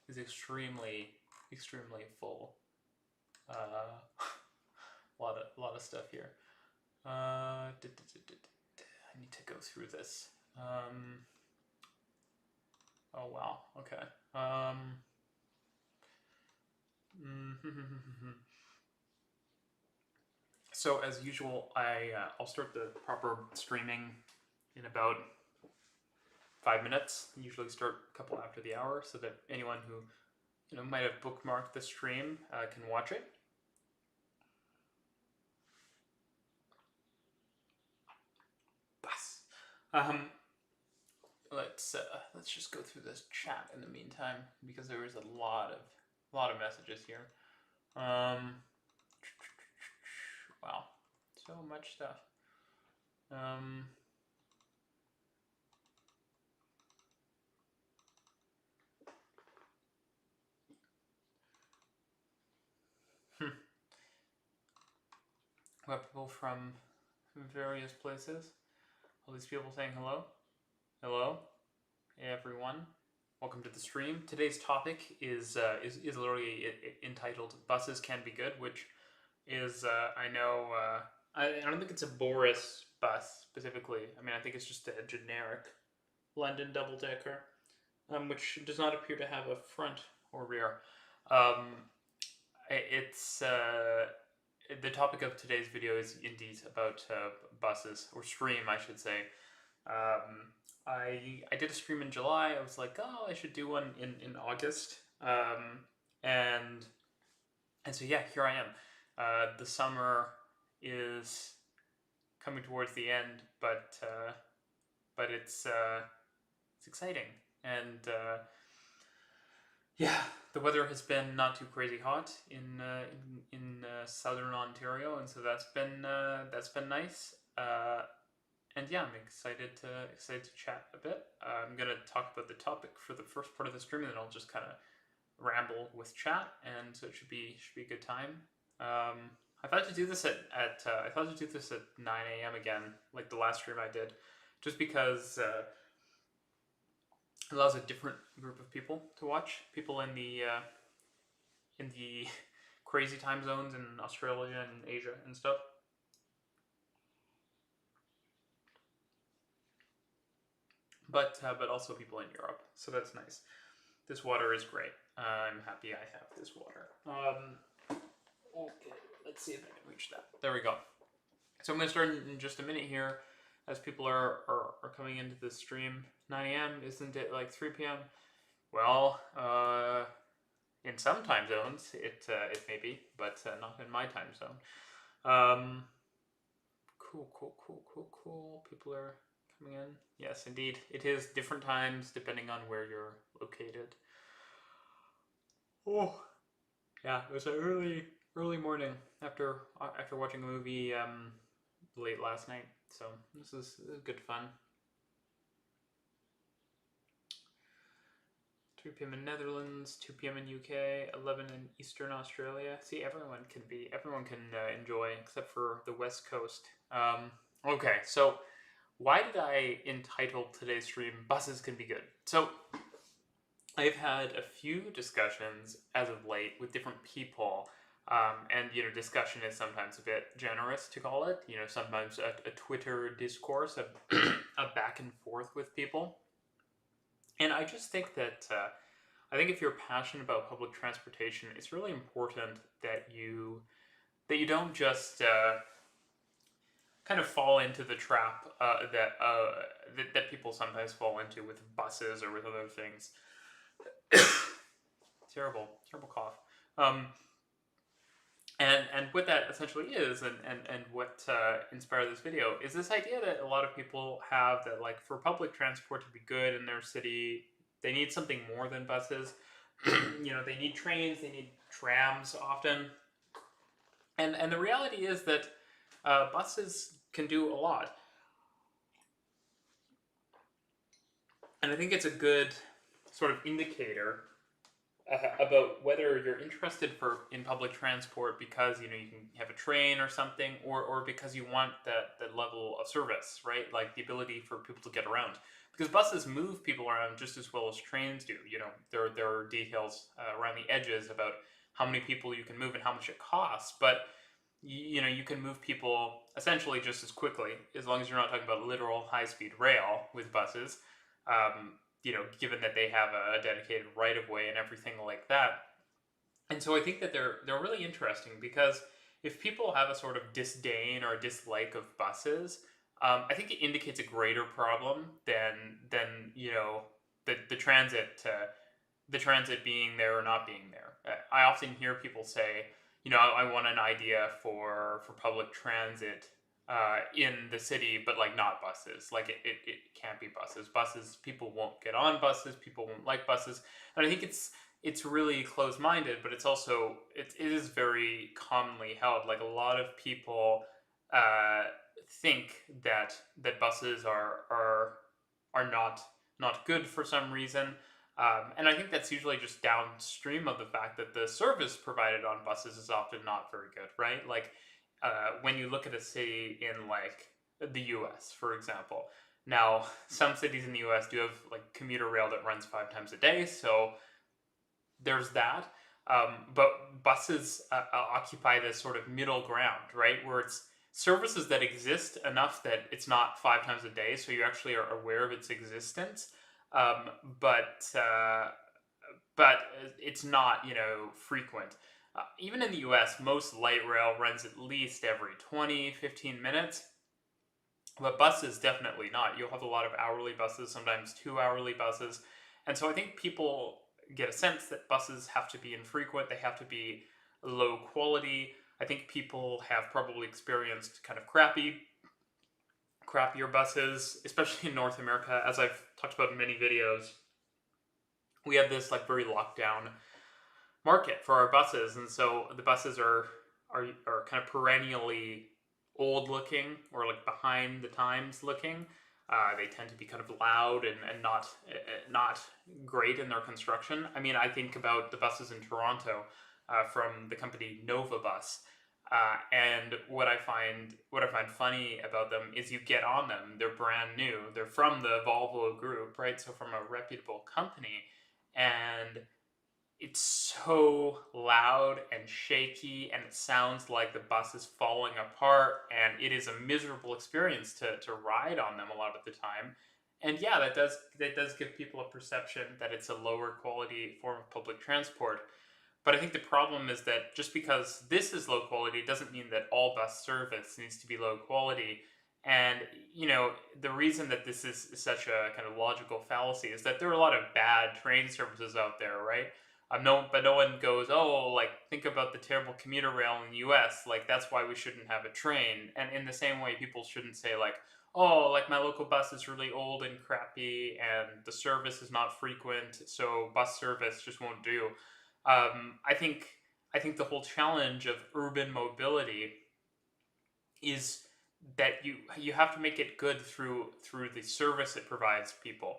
is extremely full. A lot of stuff here. I need to go through this. Oh wow. Okay. So as usual, I'll start the proper streaming in about 5 minutes. I usually start a couple after the hour, so that anyone who might have bookmarked the stream can watch it. Let's just go through this chat in the meantime, because there is a lot of messages here. Wow, so much stuff. We have people from various places. All these people saying hello. Hello, hey everyone. Welcome to the stream. Today's topic is literally entitled "Buses Can Be Good," which is I know I don't think it's a Boris bus specifically. I mean, I think it's just a generic London double decker, which does not appear to have a front or rear. It's the topic of today's video is indeed about buses, or stream, I should say. I did a stream in July. I was like, oh, I should do one in August. And so yeah, here I am. The summer is coming towards the end, but it's exciting, and yeah, the weather has been not too crazy hot in southern Ontario, and so that's been nice. And yeah, I'm excited to chat a bit. I'm gonna talk about the topic for the first part of the stream, and then I'll just kind of ramble with chat, and so it should be a good time. I thought to do this at 9 a.m. again, like the last stream I did, just because it allows a different group of people to watch. People in the crazy time zones in Australia and Asia and stuff. But also people in Europe, so that's nice. This water is great. I'm happy I have this water. Okay, let's see if I can reach that. There we go. So I'm going to start in just a minute here, as people are coming into the stream. 9 a.m. Isn't it like 3 p.m.? Well, in some time zones it may be, but not in my time zone. Cool. People are coming in. Yes, indeed. It is different times depending on where you're located. Oh, yeah. It was an early morning after watching a movie late last night. So this is good fun. 3 p.m. in Netherlands, 2 p.m. in UK, 11 in Eastern Australia. See, everyone can enjoy, except for the West Coast. Okay, so why did I entitle today's stream "Buses Can Be Good"? So I've had a few discussions as of late with different people, and discussion is sometimes a bit generous to call it. Sometimes a Twitter discourse, a back and forth with people. And I just think that I think if you're passionate about public transportation, it's really important that you don't just kind of fall into the trap that people sometimes fall into with buses or with other things. terrible cough. And what that essentially is, and what inspired this video, is this idea that a lot of people have that, like, for public transport to be good in their city, they need something more than buses. They need trains, they need trams often. And the reality is that buses can do a lot. And I think it's a good sort of indicator about whether you're interested in public transport because you can have a train or something, or because you want that level of service, right? Like the ability for people to get around. because buses move people around just as well as trains do. There are details around the edges about how many people you can move and how much it costs, but you can move people essentially just as quickly, as long as you're not talking about literal high-speed rail with buses. Given that they have a dedicated right of way and everything like that. And so I think that they're really interesting, because if people have a sort of disdain or dislike of buses, I think it indicates a greater problem than the transit the transit being there or not being there. I often hear people say, I want an idea for public transit in the city, but like not buses. Like it can't be buses. Buses, people won't get on buses. People won't like buses, and I think it's really close-minded, but it is very commonly held. Like a lot of people uh, think that buses are not good for some reason. And I think that's usually just downstream of the fact that the service provided on buses is often not very good, right? Like when you look at a city in like the U.S., for example. Now, some cities in the U.S. do have like commuter rail that runs 5 times a day, so there's that. But buses occupy this sort of middle ground, right? Where it's services that exist enough that it's not 5 times a day, so you actually are aware of its existence. Um, but uh, but it's not, frequent. Even in the US, most light rail runs at least every 20, 15 minutes. But buses, definitely not. You'll have a lot of hourly buses, sometimes 2 hourly buses. And so I think people get a sense that buses have to be infrequent, they have to be low quality. I think people have probably experienced kind of crappier buses, especially in North America. As I've talked about in many videos, we have this like very locked down market for our buses, and so the buses are kind of perennially old looking, or like behind the times looking. They tend to be kind of loud and not great in their construction. I mean, I think about the buses in Toronto from the company Nova Bus. And what I find funny about them is you get on them, they're brand new, they're from the Volvo group, right? So from a reputable company, and it's so loud and shaky, and it sounds like the bus is falling apart, and it is a miserable experience to ride on them a lot of the time. And yeah, that does give people a perception that it's a lower quality form of public transport. But I think the problem is that just because this is low quality doesn't mean that all bus service needs to be low quality. And, the reason that this is such a kind of logical fallacy is that there are a lot of bad train services out there, right? But no one goes, oh, like, think about the terrible commuter rail in the US. Like, that's why we shouldn't have a train. And in the same way, people shouldn't say, like, oh, like, my local bus is really old and crappy and the service is not frequent, so bus service just won't do. I think the whole challenge of urban mobility is that you have to make it good through the service it provides people,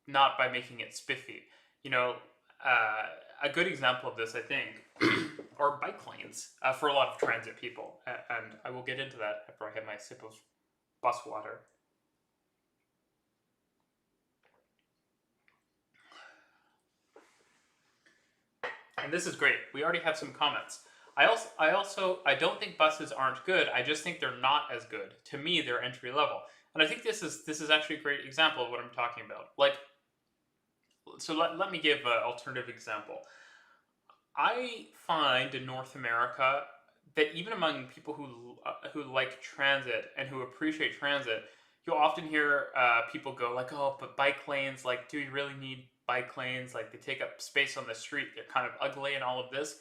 not by making it spiffy. You know, a good example of this, I think, are bike lanes for a lot of transit people, and I will get into that after I have my sip of bus water. And this is great. We already have some comments. I don't think buses aren't good. I just think they're not as good. To me, they're entry level. And I think this is actually a great example of what I'm talking about. Like, so let me give an alternative example. I find in North America that even among people who like transit and who appreciate transit, you'll often hear people go like, "Oh, but bike lanes, like, do we really need bike lanes? Like, they take up space on the street. They're kind of ugly and all of this."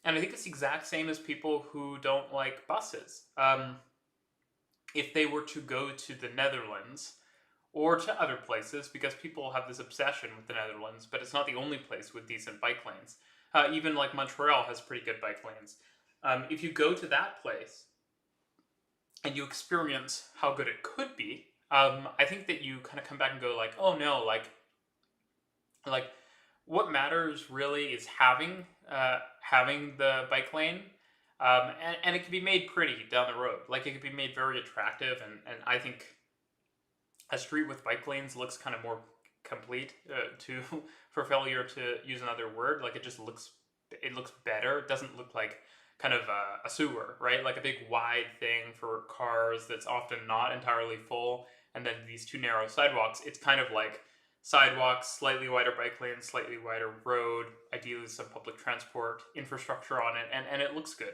And I think it's the exact same as people who don't like buses. If they were to go to the Netherlands or to other places, because people have this obsession with the Netherlands, but it's not the only place with decent bike lanes. Even like Montreal has pretty good bike lanes. If you go to that place and you experience how good it could be, I think that you kind of come back and go like, oh no, like what matters really is having the bike lane, and it can be made pretty down the road. Like, it can be made very attractive, and a street with bike lanes looks kind of more complete, to for failure to use another word. Like it looks better. It doesn't look like kind of a sewer, right? Like a big wide thing for cars that's often not entirely full, and then these two narrow sidewalks. It's kind of like sidewalks, slightly wider bike lanes, slightly wider road, ideally some public transport infrastructure on it, and it looks good.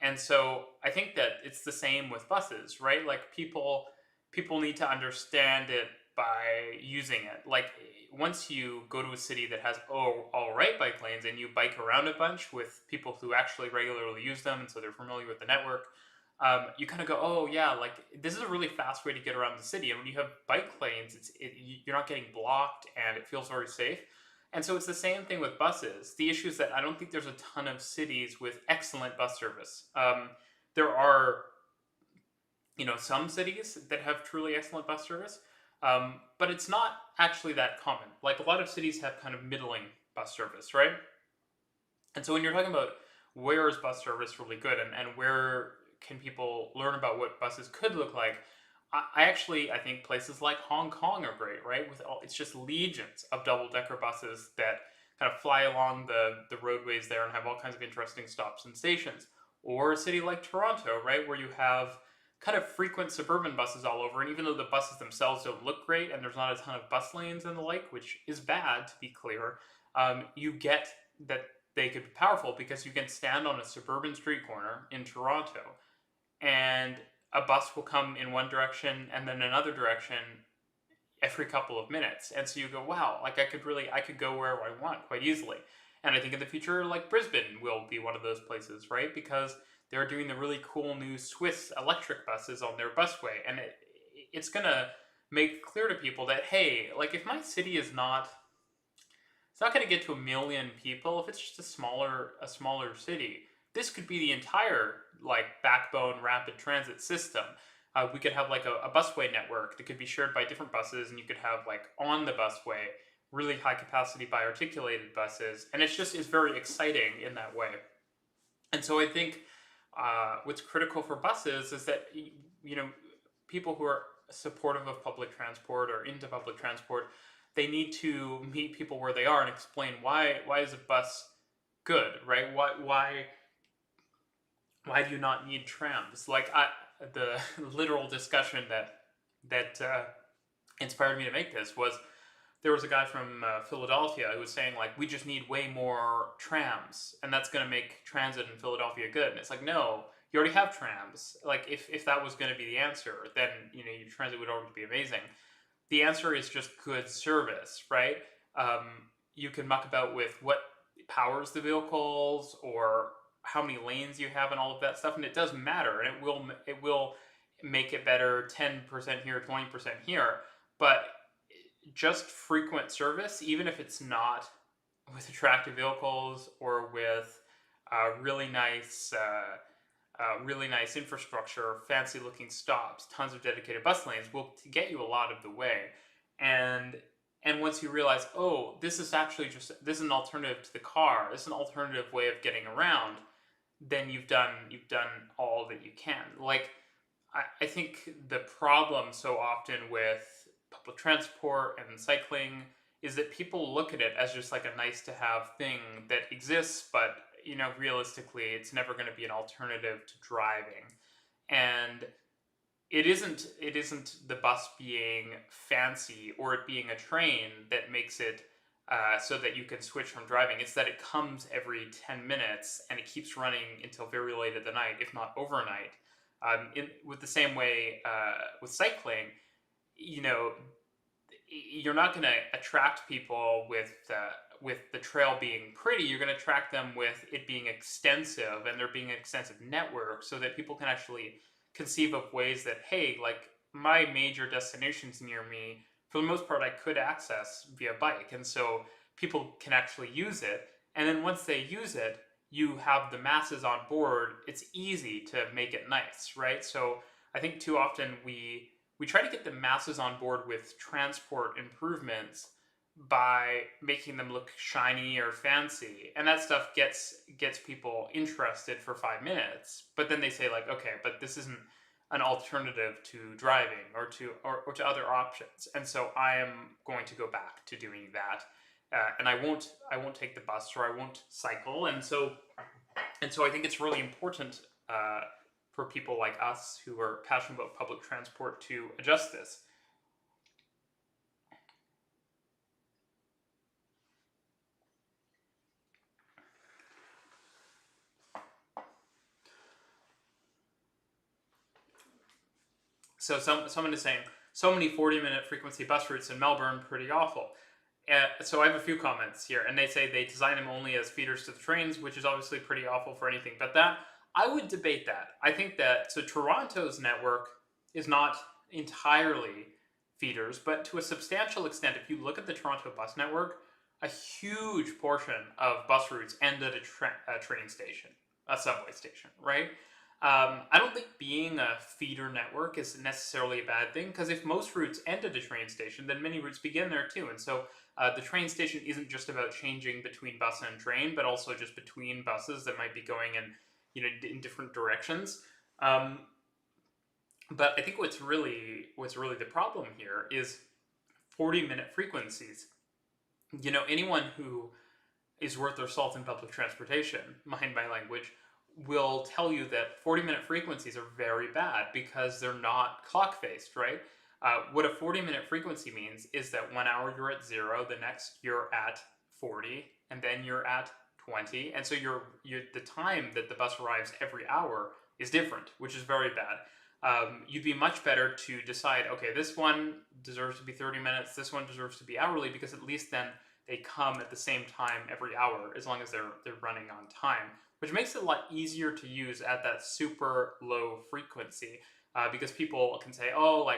And so I think that it's the same with buses, right? Like people need to understand it by using it. Like once you go to a city that has all right bike lanes and you bike around a bunch with people who actually regularly use them, and so they're familiar with the network, you kind of go, oh yeah, like this is a really fast way to get around the city. And when you have bike lanes, you're not getting blocked, and it feels very safe. And so it's the same thing with buses. The issue is that I don't think there's a ton of cities with excellent bus service. There are, some cities that have truly excellent bus service, but it's not actually that common. Like a lot of cities have kind of middling bus service, right? And so when you're talking about where is bus service really good, and where can people learn about what buses could look like, I think places like Hong Kong are great, right? It's just legions of double-decker buses that kind of fly along the roadways there and have all kinds of interesting stops and stations. Or a city like Toronto, right, where you have kind of frequent suburban buses all over, and even though the buses themselves don't look great and there's not a ton of bus lanes and the like, which is bad to be clear, you get that they could be powerful because you can stand on a suburban street corner in Toronto and a bus will come in one direction and then another direction every couple of minutes. And so you go, wow, like I could go wherever I want quite easily. And I think in the future, like Brisbane will be one of those places, right? Because they're doing the really cool new Swiss electric buses on their busway. And it's going to make clear to people that, hey, like if my city is not, it's not going to get to 1 million people. If it's just a smaller city, this could be the entire like backbone rapid transit system. We could have like a busway network that could be shared by different buses, and you could have like on the busway really high capacity bi-articulated buses, and it's very exciting in that way. And so I think what's critical for buses is that people who are supportive of public transport or into public transport, they need to meet people where they are and explain why is a bus good, right? Why do you not need trams? Like the literal discussion that inspired me to make this was there was a guy from Philadelphia who was saying like we just need way more trams and that's going to make transit in Philadelphia good. And it's like, no, you already have trams. Like if that was going to be the answer, then your transit would already be amazing. The answer is just good service, right? You can muck about with what powers the vehicles or how many lanes you have and all of that stuff, and it does matter, and it will make it better 10% here, 20% here, but just frequent service, even if it's not with attractive vehicles or with really nice infrastructure, fancy looking stops, tons of dedicated bus lanes, will get you a lot of the way. And once you realize, oh, this is an alternative to the car, this is an alternative way of getting around, then you've done all that you can. Like I think the problem so often with public transport and cycling is that people look at it as just like a nice to have thing that exists, but realistically it's never going to be an alternative to driving. And it isn't the bus being fancy or it being a train that makes it so that you can switch from driving. It's that it comes every 10 minutes and it keeps running until very late at the night, if not overnight. With the same way with cycling, you're not going to attract people with the trail being pretty. You're going to attract them with it being extensive and there being an extensive network, so that people can actually conceive of ways that, hey, like my major destinations near me, for the most part, I could access via bike, and so people can actually use it. And then once they use it, you have the masses on board. It's easy to make it nice, right? So I think too often we try to get the masses on board with transport improvements by making them look shiny or fancy, and that stuff gets people interested for 5 minutes. But then they say like, okay, but this isn't an alternative to driving or to other options. And so I am going to go back to doing that. And I won't take the bus, or I won't cycle. And so I think it's really important for people like us who are passionate about public transport to adjust this. So someone is saying, so many 40-minute frequency bus routes in Melbourne, pretty awful. So I have a few comments here, and they say they design them only as feeders to the trains, which is obviously pretty awful for anything. But that, I would debate that. I think that, so Toronto's network is not entirely feeders, but to a substantial extent, if you look at the Toronto bus network, a huge portion of bus routes end at a train station, a subway station, right? I don't think being a feeder network is necessarily a bad thing, because if most routes end at a train station, then many routes begin there too. And so the train station isn't just about changing between bus and train, but also just between buses that might be going in different directions. But I think what's really the problem here is 40-minute frequencies. Anyone who is worth their salt in public transportation, mind my language, will tell you that 40-minute frequencies are very bad because they're not clock-faced, right? What a 40-minute frequency means is that 1 hour you're at 0, the next you're at 40, and then you're at 20, and so the time that the bus arrives every hour is different, which is very bad. You'd be much better to decide, okay, this one deserves to be 30 minutes, this one deserves to be hourly, because at least then they come at the same time every hour, as long as they're running on time, which makes it a lot easier to use at that super low frequency, because people can say, oh,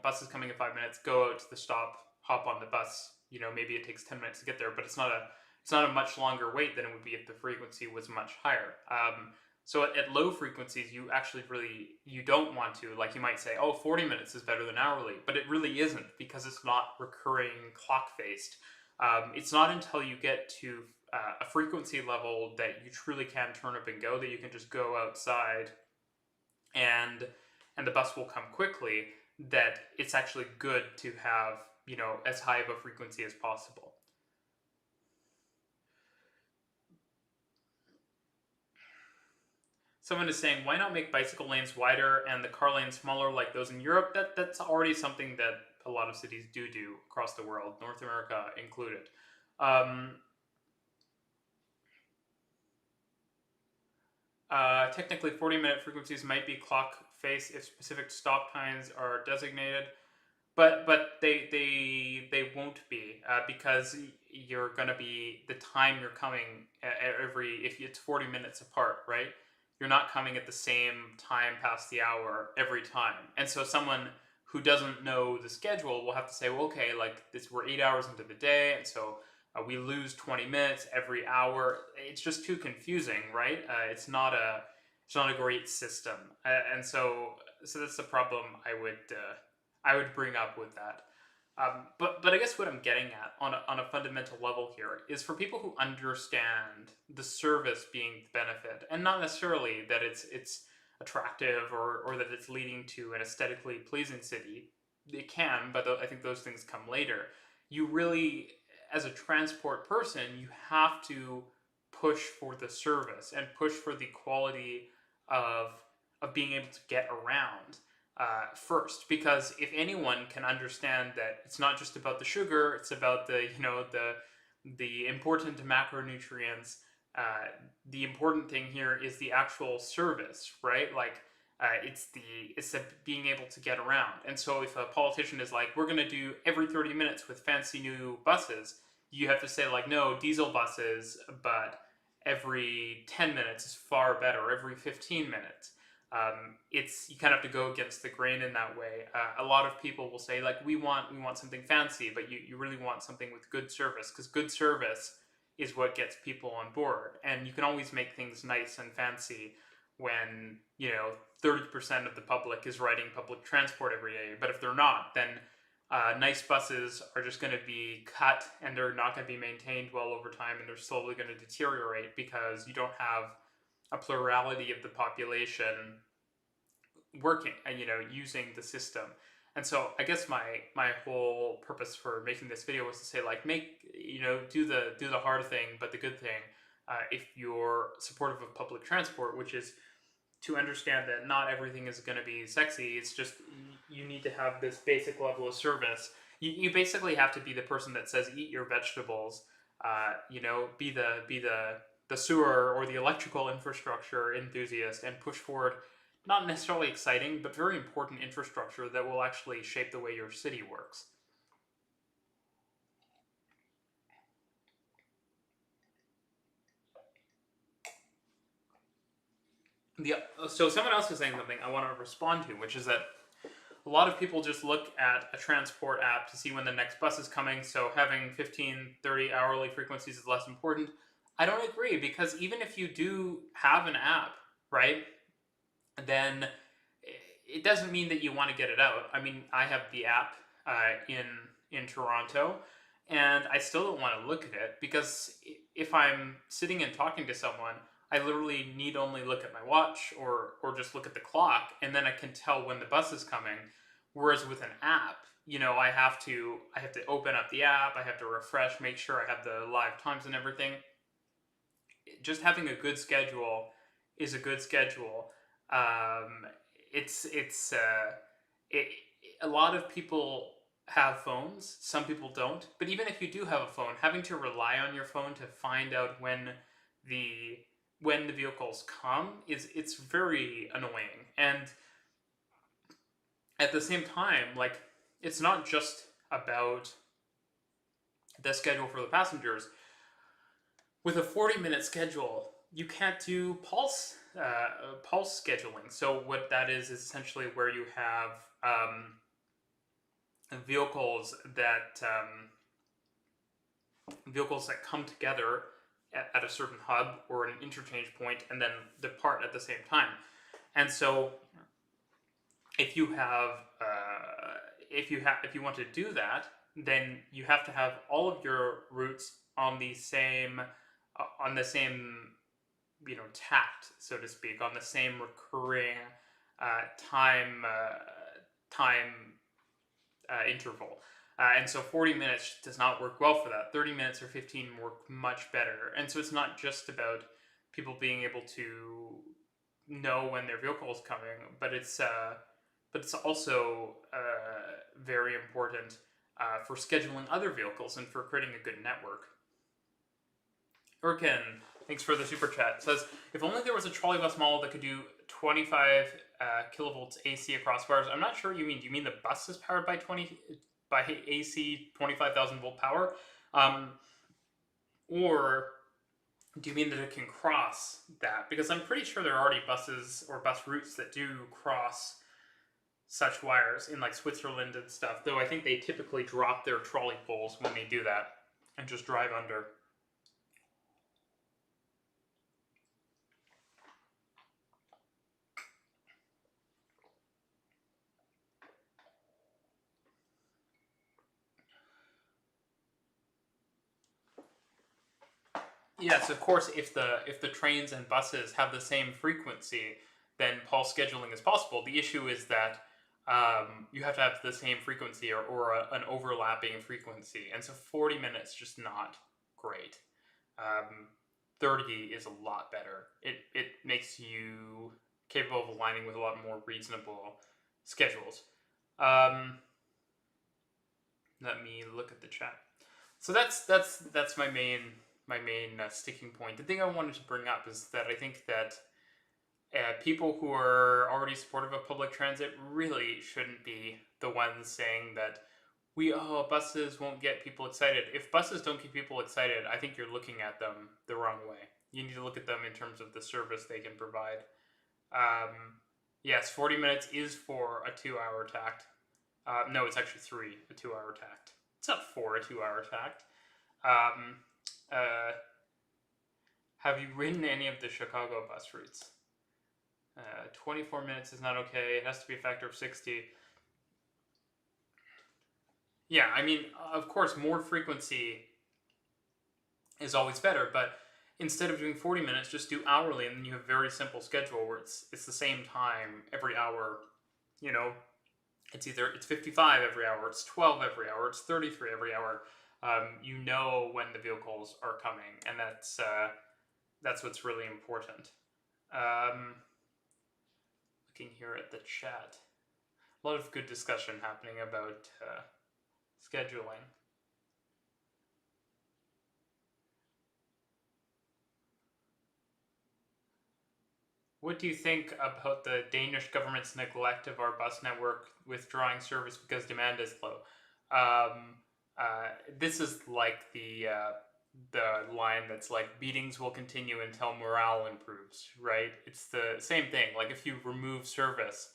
bus is coming in 5 minutes, go out to the stop, hop on the bus, maybe it takes 10 minutes to get there, but it's not a much longer wait than it would be if the frequency was much higher. So at low frequencies, you don't want to, you might say, oh, 40 minutes is better than hourly, but it really isn't, because it's not recurring clock-faced. It's not until you get to a frequency level that you truly can turn up and go, that you can just go outside and the bus will come quickly, that it's actually good to have, as high of a frequency as possible. Someone is saying, why not make bicycle lanes wider and the car lanes smaller like those in Europe? That's already something that a lot of cities do across the world, North America included. Technically, 40-minute frequencies might be clock face if specific stop times are designated, but they won't be, because you're going to be, the time you're coming if it's 40 minutes apart, right? You're not coming at the same time past the hour every time. And so someone who doesn't know the schedule will have to say, well, okay, we're 8 hours into the day, and so we lose 20 minutes every hour. It's just too confusing, right? It's not a great system, and so that's the problem I would bring up with that. But I guess what I'm getting at on a fundamental level here is, for people who understand the service being the benefit, and not necessarily that it's attractive or that it's leading to an aesthetically pleasing city. It can, but I think those things come later. You really, as a transport person, you have to push for the service and push for the quality of being able to get around first, because if anyone can understand that it's not just about the sugar, it's about the important macronutrients. The important thing here is the actual service, right? It's the being able to get around. And so if a politician is like, we're going to do every 30 minutes with fancy new buses, you have to say, no, diesel buses, but every 10 minutes is far better, every 15 minutes. You kind of have to go against the grain in that way. A lot of people will say, we want something fancy, but you really want something with good service, because good service is what gets people on board. And you can always make things nice and fancy when 30% of the public is riding public transport every day. But if they're not, then nice buses are just going to be cut, and they're not going to be maintained well over time, and they're slowly going to deteriorate, because you don't have a plurality of the population working, using the system. And so I guess my whole purpose for making this video was to say, like, do the hard thing, but the good thing. If you're supportive of public transport, which is to understand that not everything is going to be sexy. It's just you need to have this basic level of service. You basically have to be the person that says eat your vegetables. Be the sewer or the electrical infrastructure enthusiast and push forward not necessarily exciting but very important infrastructure that will actually shape the way your city works. So someone else is saying something I want to respond to, which is that a lot of people just look at a transport app to see when the next bus is coming, so having 15, 30 hourly frequencies is less important. I don't agree, because even if you do have an app, right, then it doesn't mean that you want to get it out. I mean, I have the app in Toronto, and I still don't want to look at it, because if I'm sitting and talking to someone, I literally need only look at my watch or just look at the clock, and then I can tell when the bus is coming. Whereas with an app, I have to open up the app, I have to refresh, make sure I have the live times and everything. Just having a good schedule is a good schedule. A lot of people have phones. Some people don't. But even if you do have a phone, having to rely on your phone to find out when the vehicles come it's very annoying. And at the same time, like, it's not just about the schedule for the passengers. With a 40-minute schedule, you can't do pulse scheduling. So what that is essentially where you have vehicles that come together at a certain hub or an interchange point and then depart at the same time. And so if you want to do that, then you have to have all of your routes on the same tact, so to speak, on the same recurring time interval. And so 40 minutes does not work well for that. 30 minutes or 15 work much better. And so it's not just about people being able to know when their vehicle is coming, but it's also very important for scheduling other vehicles and for creating a good network. Urkin, thanks for the super chat. It says, if only there was a trolley bus model that could do 25 kilovolts AC across bars. I'm not sure what you mean. Do you mean the bus is powered by AC 25,000 volt power? Or do you mean that it can cross that? Because I'm pretty sure there are already buses or bus routes that do cross such wires in like Switzerland and stuff, though I think they typically drop their trolley poles when they do that and just drive under. Yes, of course, if the trains and buses have the same frequency, then pulse scheduling is possible. The issue is that you have to have the same frequency or an overlapping frequency. And so 40 minutes just not great. 30 is a lot better. It makes you capable of aligning with a lot more reasonable schedules. Let me look at the chat. So that's my main sticking point. The thing I wanted to bring up is that I think that people who are already supportive of public transit really shouldn't be the ones saying that buses won't get people excited. If buses don't get people excited, I think you're looking at them the wrong way. You need to look at them in terms of the service they can provide. Yes, 40 minutes is for a 2-hour tact. No, it's actually 3, a 2-hour tact. It's not 4, a 2-hour tact. Have you ridden any of the Chicago bus routes? 24 minutes is not okay. It has to be a factor of 60. Yeah, I mean, of course, more frequency is always better, but instead of doing 40 minutes, just do hourly, and then you have a very simple schedule where it's the same time every hour. You know, it's 55 every hour, it's 12 every hour, it's 33 every hour. You know when the vehicles are coming, and that's what's really important. Looking here at the chat, a lot of good discussion happening about scheduling. What do you think about the Danish government's neglect of our bus network, withdrawing service because demand is low? This is like the line that's like, beatings will continue until morale improves, right? It's the same thing. Like, if you remove service,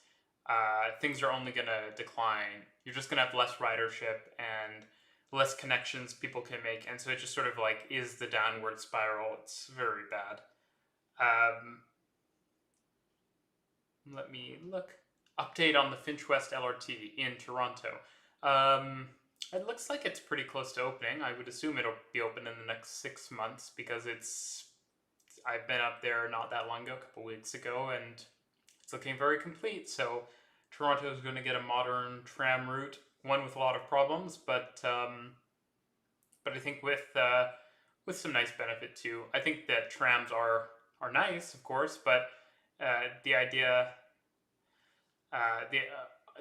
things are only going to decline. You're just going to have less ridership and less connections people can make, and so it just sort of like is the downward spiral. It's very bad. Let me look. Update on the Finch West LRT in Toronto. It looks like it's pretty close to opening. I would assume it'll be open in the next 6 months, because I've been up there not that long ago, a couple weeks ago, and it's looking very complete. So Toronto is going to get a modern tram route, one with a lot of problems, but I think with some nice benefit too. I think that trams are nice, of course, but the idea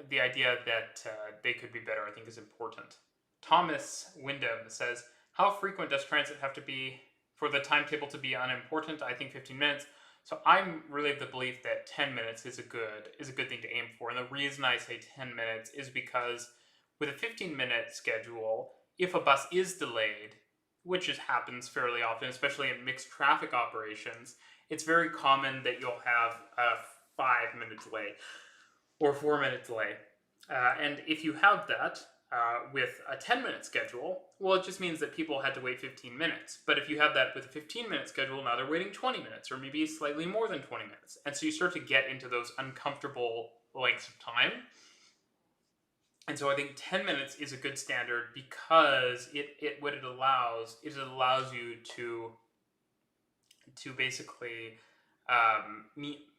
that they could be better, I think, is important. Thomas Wyndham says, how frequent does transit have to be for the timetable to be unimportant? I think 15 minutes. So I'm really of the belief that 10 minutes is a good thing to aim for. And the reason I say 10 minutes is because with a 15-minute schedule, if a bus is delayed, which happens fairly often, especially in mixed traffic operations, it's very common that you'll have a 5-minute delay or 4-minute delay. And if you have that with a 10-minute schedule, well, it just means that people had to wait 15 minutes. But if you have that with a 15-minute schedule, now they're waiting 20 minutes, or maybe slightly more than 20 minutes. And so you start to get into those uncomfortable lengths of time. And so I think 10 minutes is a good standard, because what it allows you to basically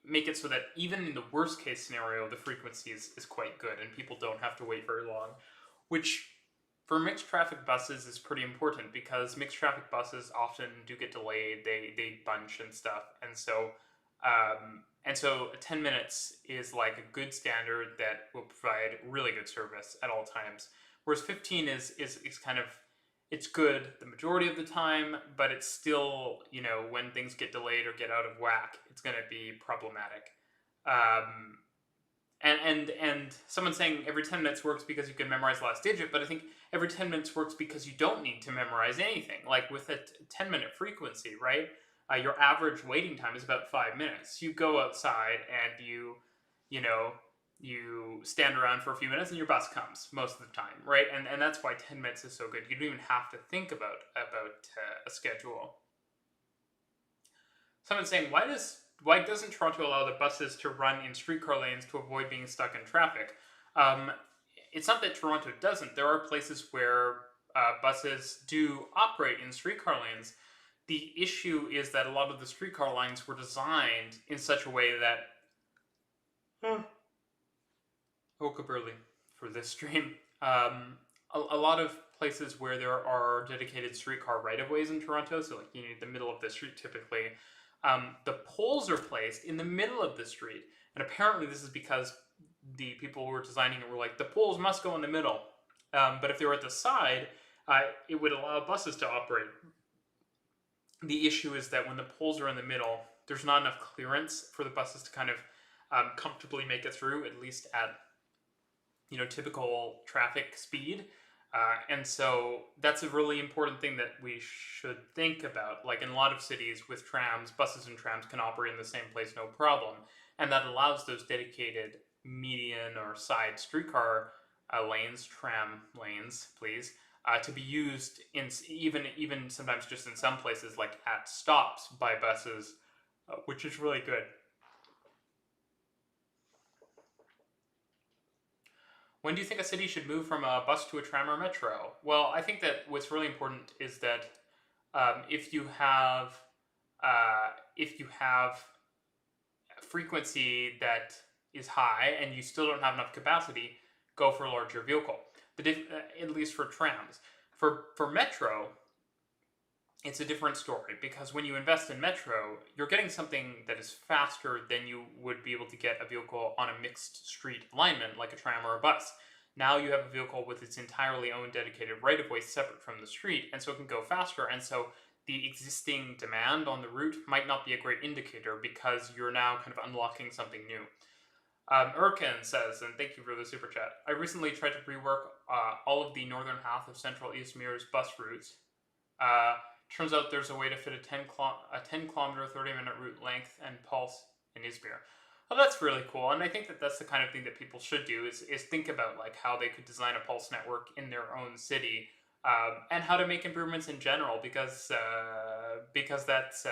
make it so that even in the worst case scenario, the frequency is quite good and people don't have to wait very long, which for mixed traffic buses is pretty important, because mixed traffic buses often do get delayed, they bunch and stuff, and so 10 minutes is like a good standard that will provide really good service at all times, whereas 15 is kind of, it's good the majority of the time, but it's still, when things get delayed or get out of whack, it's going to be problematic. And someone's saying every 10 minutes works because you can memorize the last digit, but I think every 10 minutes works because you don't need to memorize anything. Like with a 10-minute frequency, right? Your average waiting time is about 5 minutes. You go outside and you stand around for a few minutes and your bus comes most of the time, right? And that's why 10 minutes is so good. You don't even have to think about a schedule. Someone's saying, why doesn't Toronto allow the buses to run in streetcar lanes to avoid being stuck in traffic? It's not that Toronto doesn't. There are places where buses do operate in streetcar lanes. The issue is that a lot of the streetcar lines were designed in such a way that... woke up early for this stream. A lot of places where there are dedicated streetcar right-of-ways in Toronto, so like you need the middle of the street typically, the poles are placed in the middle of the street, and apparently this is because the people who were designing it were like, the poles must go in the middle, but if they were at the side, it would allow buses to operate. The issue is that when the poles are in the middle, there's not enough clearance for the buses to kind of comfortably make it through, at least at typical traffic speed. And so that's a really important thing that we should think about. Like in a lot of cities with trams, buses and trams can operate in the same place, no problem. And that allows those dedicated median or side streetcar lanes, tram lanes, please, to be used in even sometimes just in some places like at stops by buses, which is really good. When do you think a city should move from a bus to a tram or metro? Well, I think that what's really important is that if you have if you have a frequency that is high and you still don't have enough capacity, go for a larger vehicle. At least for trams. For metro, it's a different story, because when you invest in metro, you're getting something that is faster than you would be able to get a vehicle on a mixed street alignment like a tram or a bus. Now you have a vehicle with its entirely own dedicated right-of-way separate from the street, and so it can go faster, and so the existing demand on the route might not be a great indicator, because you're now kind of unlocking something new. Erkin says, and thank you for the super chat, I recently tried to rework all of the northern half of central Izmir's bus routes. Turns out there's a way to fit a 10 kilometer, 30-minute route length and pulse in Izmir. Well, that's really cool, and I think that that's the kind of thing that people should do, is think about like how they could design a pulse network in their own city, and how to make improvements in general, because that's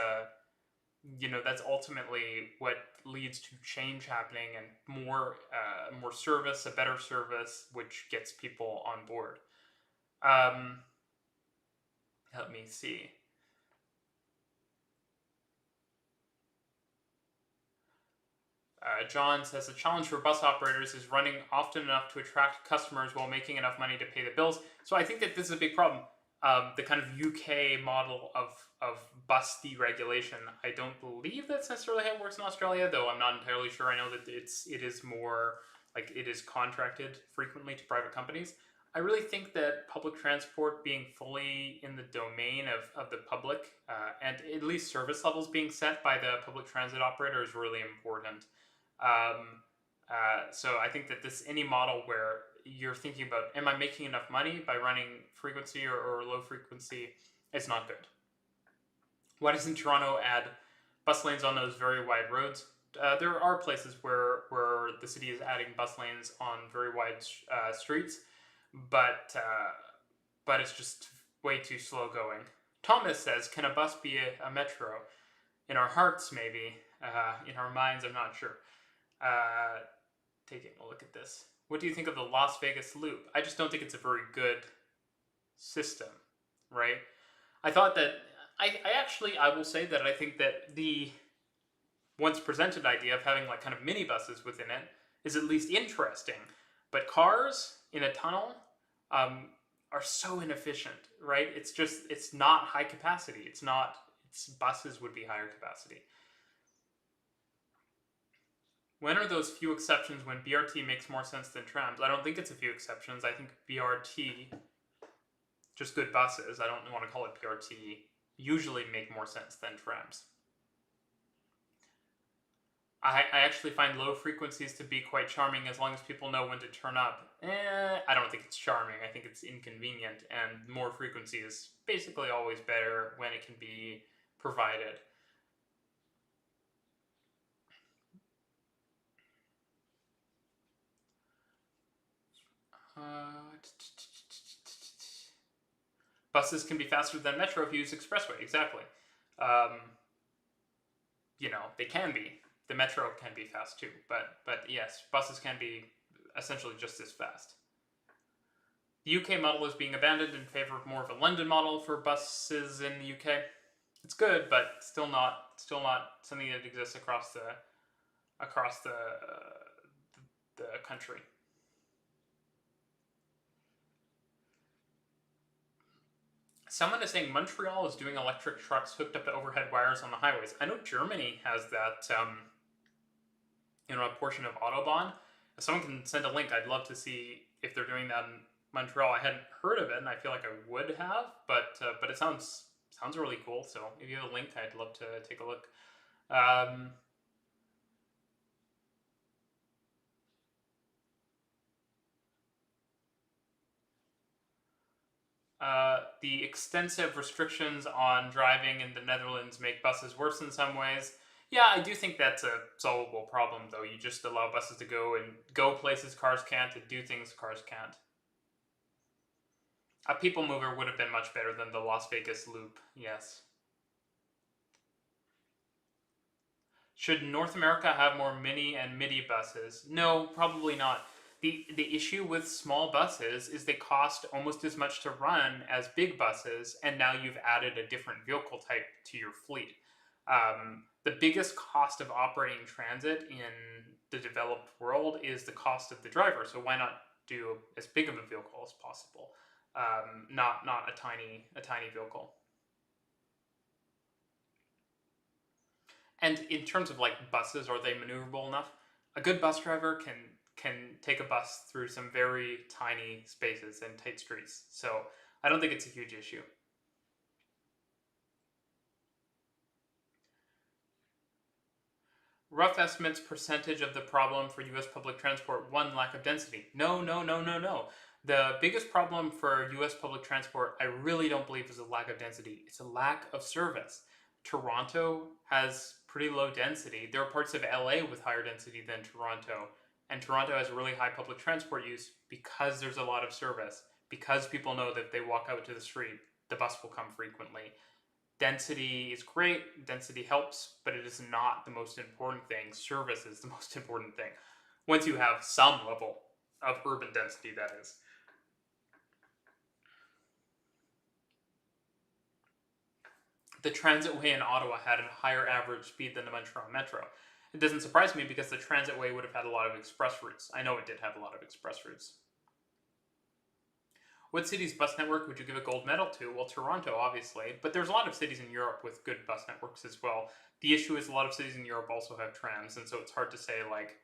that's ultimately what leads to change happening, and more service, a better service, which gets people on board. Let me see. John says the challenge for bus operators is running often enough to attract customers while making enough money to pay the bills. So I think that this is a big problem. The kind of UK model of bus deregulation, I don't believe that's necessarily how it works in Australia, though I'm not entirely sure. I know that it is more like it is contracted frequently to private companies. I really think that public transport being fully in the domain of the public, and at least service levels being set by the public transit operator, is really important. So I think that any model where you're thinking about, am I making enough money by running frequency or low frequency, is not good. Why doesn't Toronto add bus lanes on those very wide roads? There are places where the city is adding bus lanes on very wide streets, but it's just way too slow going. Thomas says, can a bus be a metro? In our hearts, maybe. In our minds, I'm not sure. Taking a look at this. What do you think of the Las Vegas loop? I just don't think it's a very good system, right? I thought that, I will say that I think that the once presented idea of having like kind of minibuses within it is at least interesting, but cars in a tunnel are so inefficient, right? It's not high capacity. Buses would be higher capacity. When are those few exceptions when BRT makes more sense than trams? I don't think it's a few exceptions. I think BRT, just good buses, I don't want to call it BRT, usually make more sense than trams. I actually find low frequencies to be quite charming as long as people know when to turn up. I don't think it's charming. I think it's inconvenient, and more frequency is basically always better when it can be provided. Buses can be faster than metro if you use expressway. Exactly. They can be. The metro can be fast too, but yes, buses can be essentially just as fast. The UK model is being abandoned in favor of more of a London model for buses in the UK. It's good, but still not something that exists across the country. Someone is saying Montreal is doing electric trucks hooked up to overhead wires on the highways. I know Germany has that, a portion of Autobahn. If someone can send a link, I'd love to see if they're doing that in Montreal. I hadn't heard of it, and I feel like I would have, but it sounds really cool. So if you have a link, I'd love to take a look. The extensive restrictions on driving in the Netherlands make buses worse in some ways. Yeah, I do think that's a solvable problem, though. You just allow buses to go places cars can't, and do things cars can't. A people mover would have been much better than the Las Vegas loop, yes. Should North America have more mini and midi buses? No, probably not. The issue with small buses is they cost almost as much to run as big buses, and now you've added a different vehicle type to your fleet. The biggest cost of operating transit in the developed world is the cost of the driver. So why not do as big of a vehicle as possible? Not a tiny vehicle. And in terms of like buses, are they maneuverable enough? A good bus driver can take a bus through some very tiny spaces and tight streets. So I don't think it's a huge issue. Rough estimates percentage of the problem for US public transport: one, lack of density. No, no, no, no, no. The biggest problem for US public transport, I really don't believe, is a lack of density. It's a lack of service. Toronto has pretty low density. There are parts of LA with higher density than Toronto. And Toronto has really high public transport use because there's a lot of service. Because people know that if they walk out to the street, the bus will come frequently. Density is great, density helps, but it is not the most important thing. Service is the most important thing. Once you have some level of urban density, that is. The transitway in Ottawa had a higher average speed than the Montreal Metro. It doesn't surprise me because the transitway would have had a lot of express routes. I know it did have a lot of express routes. What city's bus network would you give a gold medal to? Well, Toronto, obviously, but there's a lot of cities in Europe with good bus networks as well. The issue is a lot of cities in Europe also have trams, and so it's hard to say, like,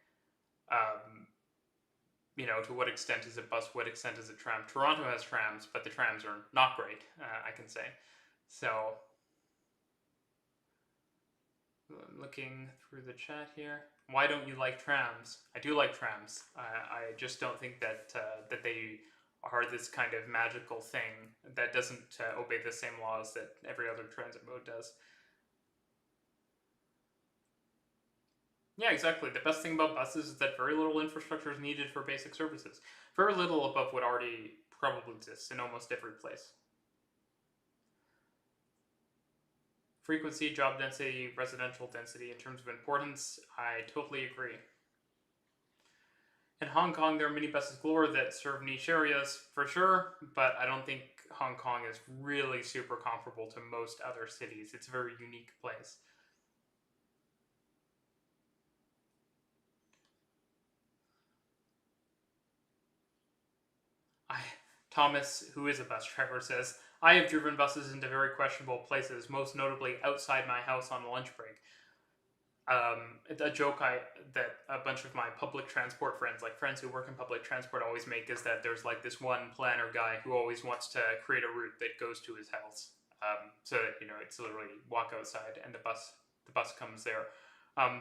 to what extent is it bus, what extent is it tram. Toronto has trams, but the trams are not great, I can say. So, I'm looking through the chat here. Why don't you like trams? I do like trams. I just don't think that that they are this kind of magical thing that doesn't obey the same laws that every other transit mode does. Yeah, exactly. The best thing about buses is that very little infrastructure is needed for basic services. Very little above what already probably exists in almost every place. Frequency, job density, residential density in terms of importance, I totally agree. In Hong Kong, there are minibuses galore that serve niche areas, for sure, but I don't think Hong Kong is really super comparable to most other cities. It's a very unique place. Thomas, who is a bus driver, says, I have driven buses into very questionable places, most notably outside my house on a lunch break. A joke that a bunch of my public transport friends, like friends who work in public transport, always make is that there's like this one planner guy who always wants to create a route that goes to his house, so that it's literally walk outside and the bus comes there.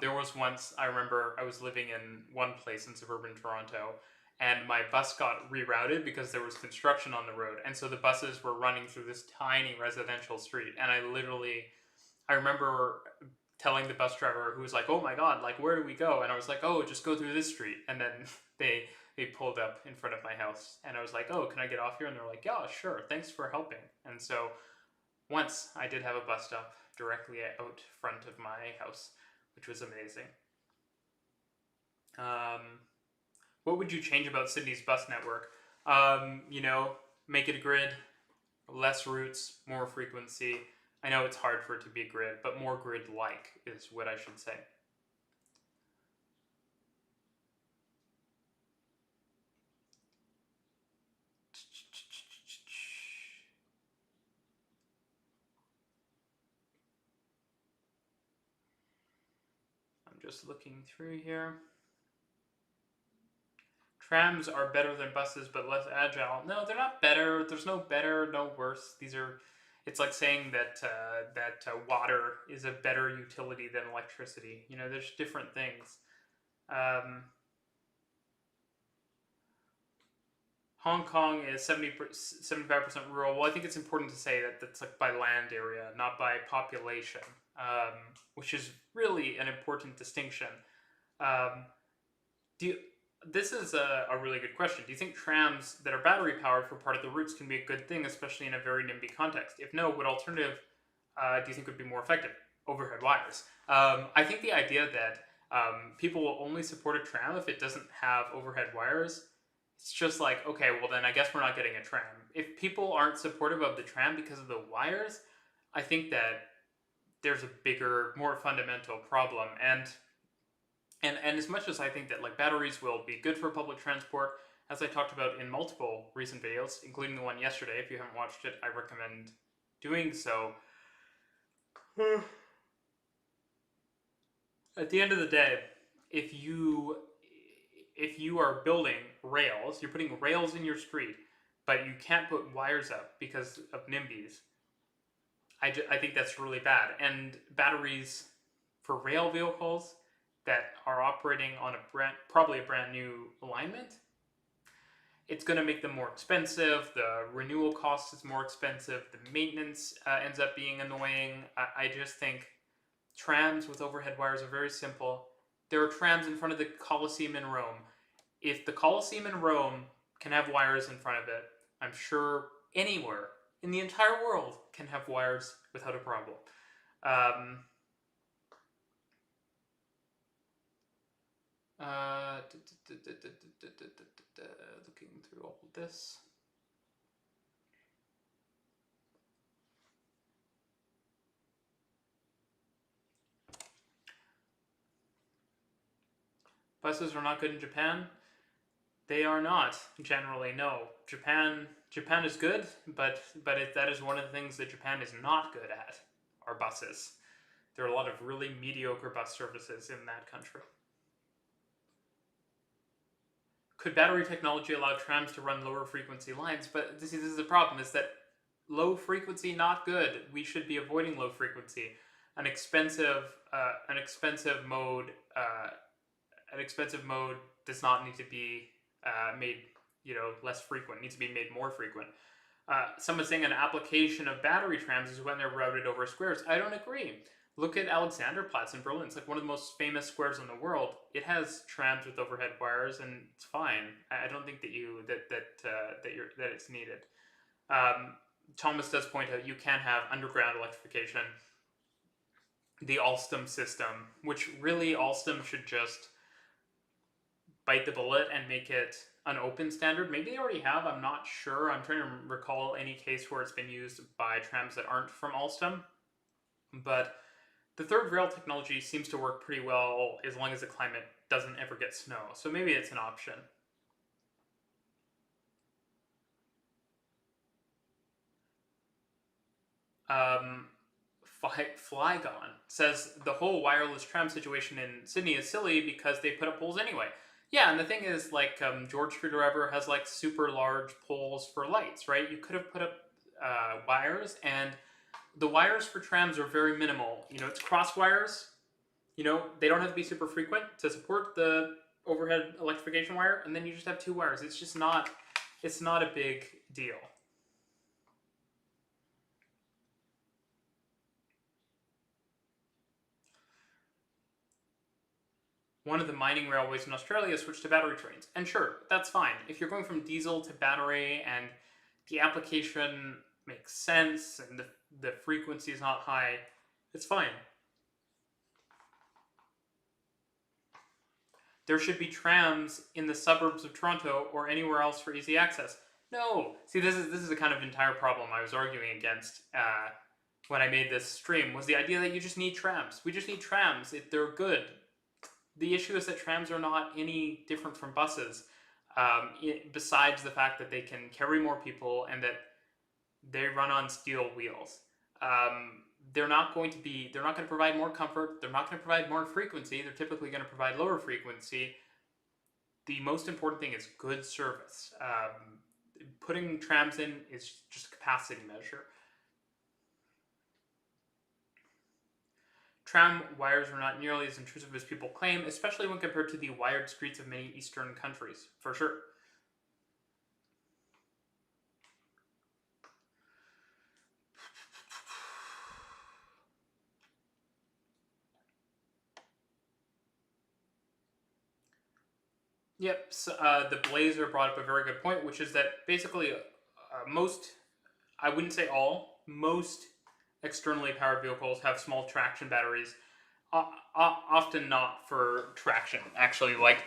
There was once, I remember, I was living in one place in suburban Toronto, and my bus got rerouted because there was construction on the road, and so the buses were running through this tiny residential street, and I remember telling the bus driver, who was like, oh my god, like, where do we go? And I was like, oh, just go through this street. And then they pulled up in front of my house, and I was like, oh, can I get off here? And they're like, yeah, sure, thanks for helping. And so once I did have a bus stop directly out front of my house, which was amazing. What would you change about Sydney's bus network? Make it a grid, less routes, more frequency. I know it's hard for it to be a grid, but more grid-like is what I should say. I'm just looking through here. Trams are better than buses, but less agile. No, they're not better. There's no better, no worse. It's like saying that water is a better utility than electricity. There's different things. Hong Kong is 75% rural. Well, I think it's important to say that that's like by land area, not by population, which is really an important distinction. This is a really good question. Do you think trams that are battery powered for part of the routes can be a good thing, especially in a very NIMBY context? If no, what alternative do you think would be more effective? Overhead wires. I think the idea that people will only support a tram if it doesn't have overhead wires, it's just like, okay, well then I guess we're not getting a tram. If people aren't supportive of the tram because of the wires, I think that there's a bigger, more fundamental problem. And as much as I think that like batteries will be good for public transport, as I talked about in multiple recent videos, including the one yesterday, if you haven't watched it, I recommend doing so. At the end of the day, if you are building rails, you're putting rails in your street, but you can't put wires up because of NIMBYs, I think that's really bad. And batteries for rail vehicles that are operating on probably a brand new alignment, it's going to make them more expensive. The renewal cost is more expensive. The maintenance ends up being annoying. I just think trams with overhead wires are very simple. There are trams in front of the Colosseum in Rome. If the Colosseum in Rome can have wires in front of it, I'm sure anywhere in the entire world can have wires without a problem. Looking through all of this. Buses are not good in Japan. They are not generally. No, Japan is good, but that is one of the things that Japan is not good at. Are buses. There are a lot of really mediocre bus services in that country. Could battery technology allow trams to run lower frequency lines? But this is the problem: is that low frequency not good. We should be avoiding low frequency. An expensive mode does not need to be made less frequent. It needs to be made more frequent. Someone's saying an application of battery trams is when they're routed over squares. I don't agree. Look at Alexanderplatz in Berlin. It's like one of the most famous squares in the world. It has trams with overhead wires, and it's fine. I don't think that it's needed. Thomas does point out you can have underground electrification. The Alstom system, which really Alstom should just bite the bullet and make it an open standard. Maybe they already have, I'm not sure. I'm trying to recall any case where it's been used by trams that aren't from Alstom. But the third rail technology seems to work pretty well as long as the climate doesn't ever get snow. So maybe it's an option. Flygon says the whole wireless tram situation in Sydney is silly because they put up poles anyway. Yeah, and the thing is, like, George Street or whatever has like super large poles for lights, right? You could have put up wires, and the wires for trams are very minimal. It's cross wires. They don't have to be super frequent to support the overhead electrification wire, and then you just have two wires. It's not a big deal. One of the mining railways in Australia switched to battery trains. And sure, that's fine. If you're going from diesel to battery and the application makes sense and the frequency is not high, it's fine. There should be trams in the suburbs of Toronto or anywhere else for easy access. No! See, this is the kind of entire problem I was arguing against when I made this stream, was the idea that you just need trams. We just need trams. They're good. The issue is that trams are not any different from buses, besides the fact that they can carry more people and that they run on steel wheels. They're not going to provide more comfort. They're not going to provide more frequency. They're typically going to provide lower frequency. The most important thing is good service. Putting trams in is just a capacity measure. Tram wires are not nearly as intrusive as people claim, especially when compared to the wired streets of many Eastern countries, for sure. Yep, so, the Blazer brought up a very good point, which is that basically most, I wouldn't say all, most externally powered vehicles have small traction batteries, often not for traction. Actually, like,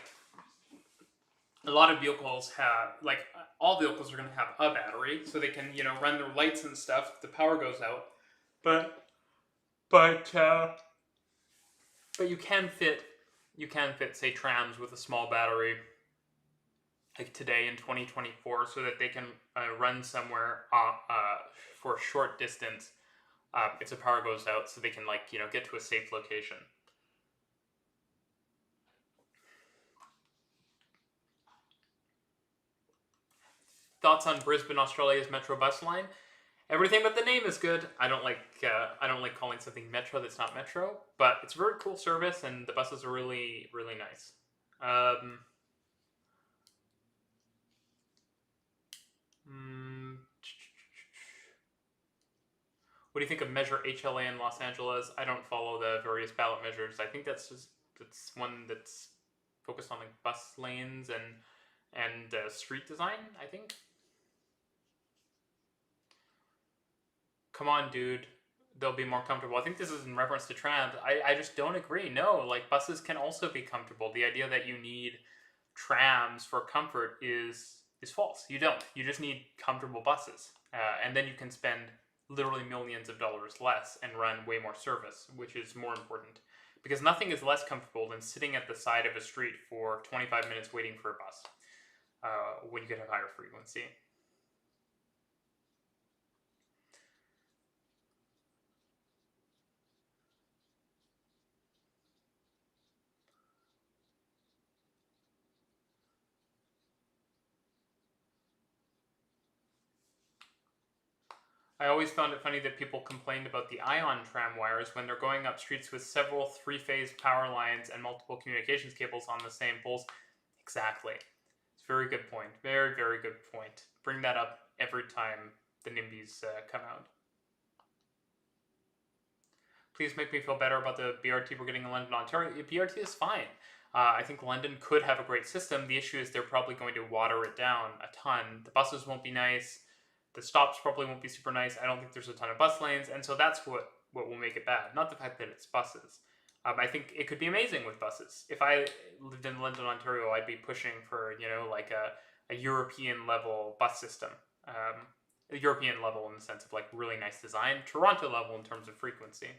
a lot of vehicles have, like, all vehicles are going to have a battery, so they can, run their lights and stuff if the power goes out. But But you can fit say trams with a small battery like today in 2024, so that they can run somewhere for a short distance if the power goes out, so they can get to a safe location. Thoughts on Brisbane, Australia's metro bus line? Everything but the name is good. I don't like calling something metro that's not metro, but it's a very cool service, and the buses are really, really nice. What do you think of Measure HLA in Los Angeles? I don't follow the various ballot measures. I think that's one that's focused on like bus lanes and street design, I think. Come on, dude. They'll be more comfortable. I think this is in reference to trams. I just don't agree. No, like buses can also be comfortable. The idea that you need trams for comfort is false. You don't. You just need comfortable buses, and then you can spend literally millions of dollars less and run way more service, which is more important. Because nothing is less comfortable than sitting at the side of a street for 25 minutes waiting for a bus when you could have higher frequency. I always found it funny that people complained about the ion tram wires when they're going up streets with several three-phase power lines and multiple communications cables on the same poles. Exactly. It's a very good point. Very, very good point. Bring that up every time the NIMBYs come out. Please make me feel better about the BRT we're getting in London, Ontario. BRT is fine. I think London could have a great system. The issue is they're probably going to water it down a ton. The buses won't be nice. The stops probably won't be super nice. I don't think there's a ton of bus lanes, and so that's what will make it bad. Not the fact that it's buses. I think it could be amazing with buses. If I lived in London, Ontario, I'd be pushing for like a European level bus system. A European level in the sense of like really nice design. Toronto level in terms of frequency.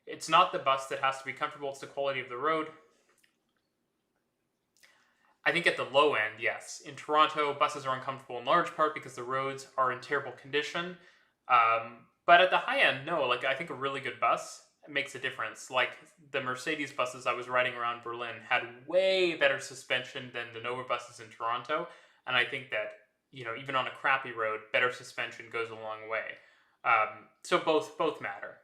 It's not the bus that has to be comfortable, it's the quality of the road. I think at the low end, yes. In Toronto, buses are uncomfortable in large part because the roads are in terrible condition. But at the high end, no. Like, I think a really good bus makes a difference. Like, the Mercedes buses I was riding around Berlin had way better suspension than the Nova buses in Toronto. And I think that, even on a crappy road, better suspension goes a long way. So both matter.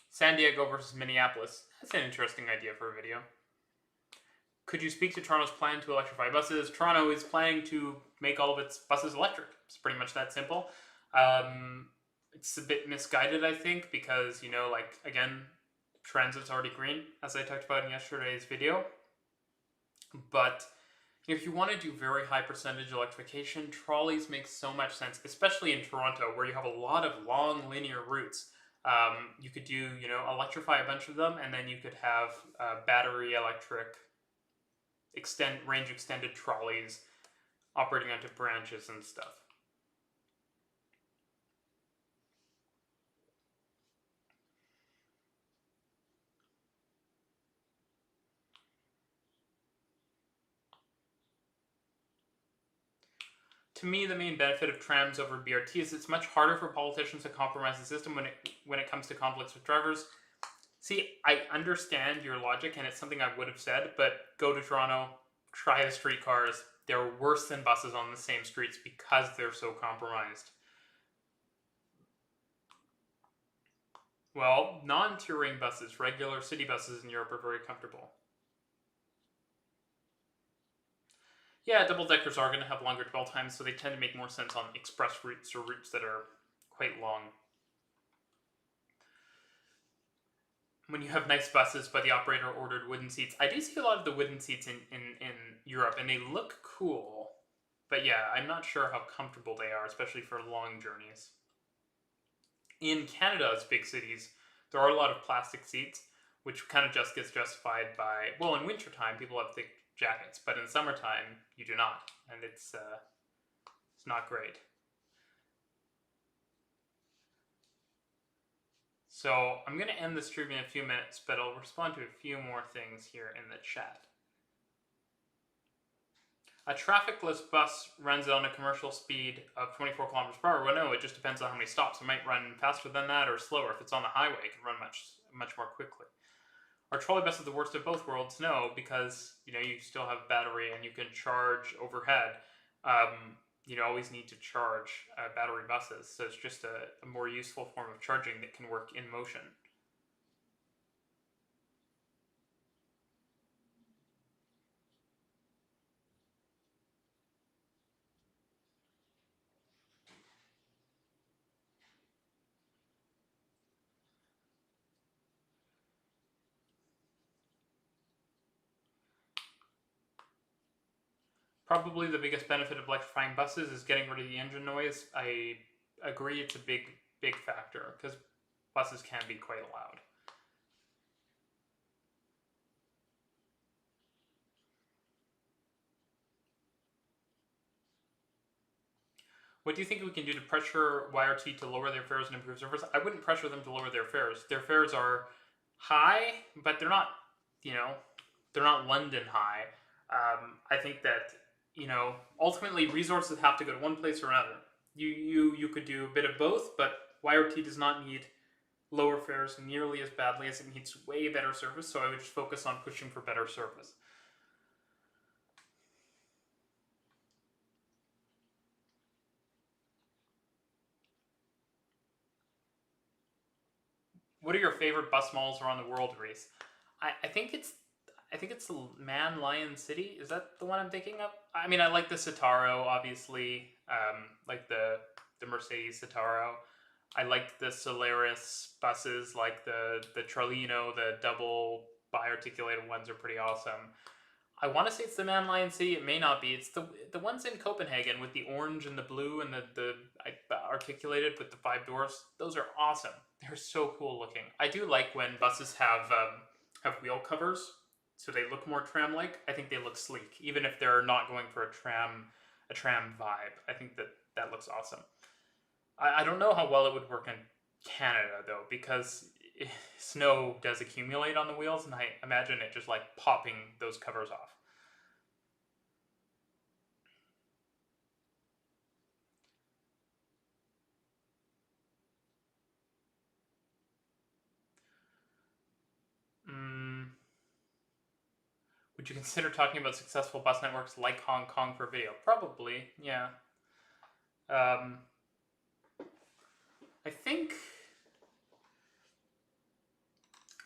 San Diego versus Minneapolis. That's an interesting idea for a video. Could you speak to Toronto's plan to electrify buses? Toronto is planning to make all of its buses electric. It's pretty much that simple. It's a bit misguided, I think, because, again, transit's already green, as I talked about in yesterday's video. But if you want to do very high percentage electrification, trolleys make so much sense, especially in Toronto, where you have a lot of long linear routes. You could do, electrify a bunch of them, and then you could have battery electric range extended trolleys operating onto branches and stuff. To me, the main benefit of trams over BRT is it's much harder for politicians to compromise the system when it comes to conflicts with drivers. See, I understand your logic, and it's something I would have said, but go to Toronto, try the streetcars. They're worse than buses on the same streets because they're so compromised. Well, non-touring buses, regular city buses in Europe are very comfortable. Yeah, double-deckers are going to have longer dwell times, so they tend to make more sense on express routes or routes that are quite long. When you have nice buses, but the operator ordered wooden seats. I do see a lot of the wooden seats in Europe, and they look cool. But yeah, I'm not sure how comfortable they are, especially for long journeys. In Canada's big cities, there are a lot of plastic seats, which kind of just gets justified by, well, in wintertime, people have thick jackets, but in summertime, you do not, and it's not great. So I'm going to end the stream in a few minutes, but I'll respond to a few more things here in the chat. A trafficless bus runs on a commercial speed of 24 kilometers per hour. Well, no, it just depends on how many stops. It might run faster than that or slower. If it's on the highway, it can run much more quickly. Are trolley buses the worst of both worlds? No, because you still have battery and you can charge overhead. You always need to charge battery buses, so it's just a more useful form of charging that can work in motion. Probably the biggest benefit of electrifying buses is getting rid of the engine noise. I agree it's a big factor, because buses can be quite loud. What do you think we can do to pressure YRT to lower their fares and improve service? I wouldn't pressure them to lower their fares. Their fares are high, but they're not, they're not London high. I think that, ultimately resources have to go to one place or another. You could do a bit of both, but YRT does not need lower fares nearly as badly as it needs way better service, so I would just focus on pushing for better service. What are your favorite bus malls around the world, Reese? I think it's Man Lion City. Is that the one I'm thinking of? I mean, I like the Citaro, obviously. Like the Mercedes Citaro. I like the Solaris buses, like the Tralino, the double bi-articulated ones are pretty awesome. I want to say it's the Man Lion City. It may not be. It's the ones in Copenhagen with the orange and the blue and the articulated with the 5 doors. Those are awesome. They're so cool looking. I do like when buses have wheel covers, so they look more tram-like. I think they look sleek, even if they're not going for a tram vibe. I think that looks awesome. I don't know how well it would work in Canada though, because snow does accumulate on the wheels, and I imagine it just like popping those covers off. Would you consider talking about successful bus networks like Hong Kong for video? Probably, yeah. I think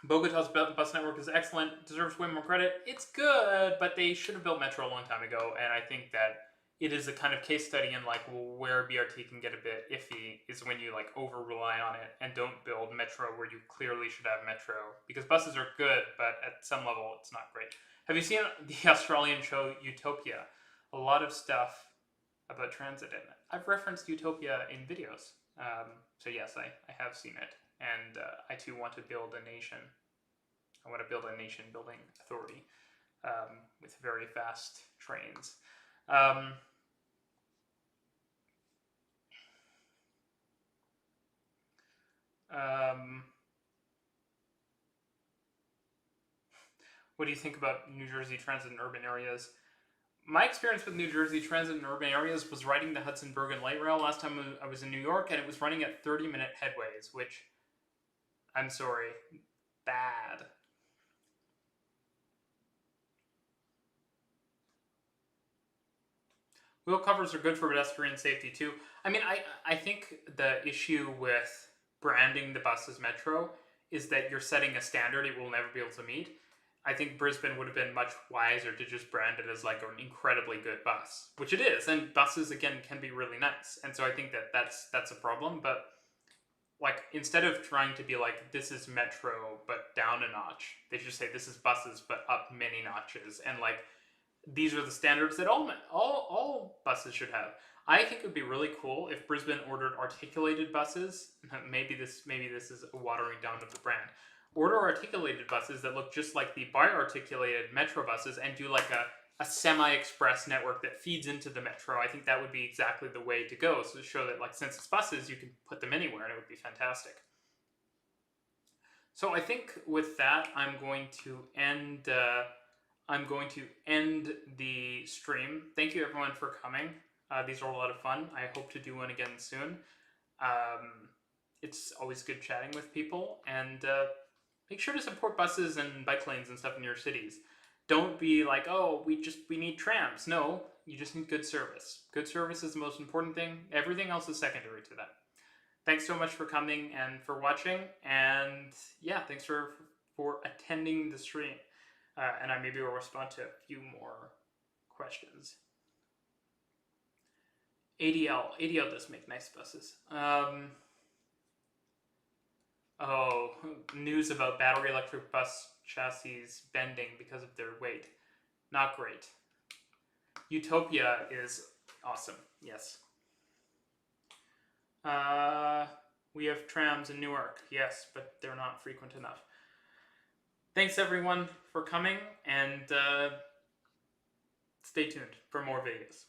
Bogota's bus network is excellent, deserves way more credit. It's good, but they should have built Metro a long time ago, and I think that it is a kind of case study in like where BRT can get a bit iffy is when you like over rely on it and don't build Metro where you clearly should have Metro, because buses are good, but at some level it's not great. Have you seen the Australian show Utopia? A lot of stuff about transit in it. I've referenced Utopia in videos, so yes, I have seen it, and I too want to build a nation. I want to build a nation-building authority with very fast trains. What do you think about New Jersey transit in urban areas? My experience with New Jersey transit in urban areas was riding the Hudson Bergen Light Rail last time I was in New York, and it was running at 30-minute headways, which, I'm sorry, bad. Wheel covers are good for pedestrian safety too. I mean, I think the issue with branding the bus as Metro is that you're setting a standard it will never be able to meet. I think Brisbane would have been much wiser to just brand it as like an incredibly good bus, which it is, and buses again can be really nice, and so I think that's a problem. But like, instead of trying to be like this is Metro but down a notch, they should say this is buses but up many notches, and like these are the standards that all buses should have. I think it would be really cool if Brisbane ordered articulated buses. Maybe this is a watering down of the brand. Order articulated buses that look just like the bi-articulated Metro buses and do like a semi-express network that feeds into the Metro. I think that would be exactly the way to go. So to show that, like, since it's buses, you can put them anywhere and it would be fantastic. So I think with that, I'm going to end the stream. Thank you everyone for coming. These are a lot of fun. I hope to do one again soon. It's always good chatting with people, and make sure to support buses and bike lanes and stuff in your cities. Don't be like, oh, we need trams. No, you just need good service. Good service is the most important thing. Everything else is secondary to that. Thanks so much for coming and for watching, and yeah, thanks for attending the stream. And I maybe will respond to a few more questions. ADL does make nice buses. Oh, news about battery electric bus chassis bending because of their weight. Not great. Utopia is awesome, yes. We have trams in Newark, yes, but they're not frequent enough. Thanks everyone for coming, and stay tuned for more videos.